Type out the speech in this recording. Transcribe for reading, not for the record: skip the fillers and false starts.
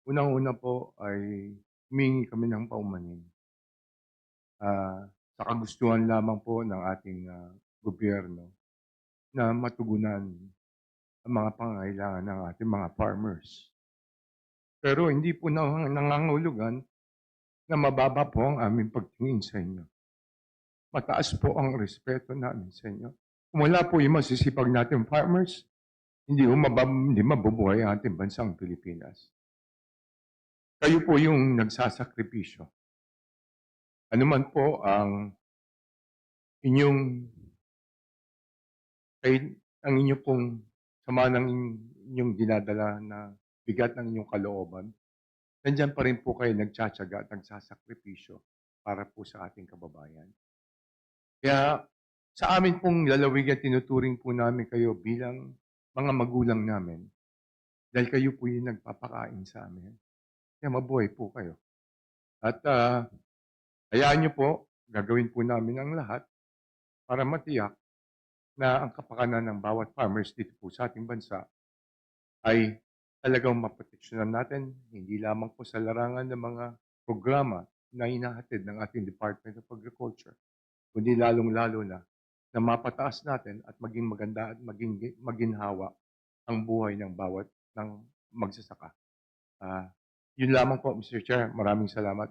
Unang-una po ay humingi kami ng paumanhin, sa kagustuhan lamang po ng ating, gobyerno na matugunan ang mga pangangailangan ng ating mga farmers. Pero hindi po nangangahulugan na mababa po ang aming pagtingin sa inyo. Mataas po ang respeto namin sa inyo. Kung wala po yung masisipag nating farmers, hindi mabubuhay ang ating bansang Pilipinas. Kayo po yung nagsasakripisyo. Ano man po ang inyong ang inyo pong sama ng inyong dinadala na bigat ng inyong kalooban, nandiyan pa rin po kayo nagtiyatiyaga at nagsasakripisyo para po sa ating kababayan. Kaya sa amin pong lalawigan, tinuturing po namin kayo bilang mga magulang namin dahil kayo po yung nagpapakain sa amin. Kaya mabuhay po kayo. At hayaan niyo po, gagawin po namin ang lahat para matiyak na ang kapakanan ng bawat farmers dito po sa ating bansa ay talagang maproteksyonan natin, hindi lamang po sa larangan ng mga programa na hinahatid ng ating Department of Agriculture, kundi lalong-lalo na mapataas natin at maging maganda at maging maginhawa ang buhay ng bawat ng magsasaka. Ah, yun lamang po, Mr. Chair. Maraming salamat.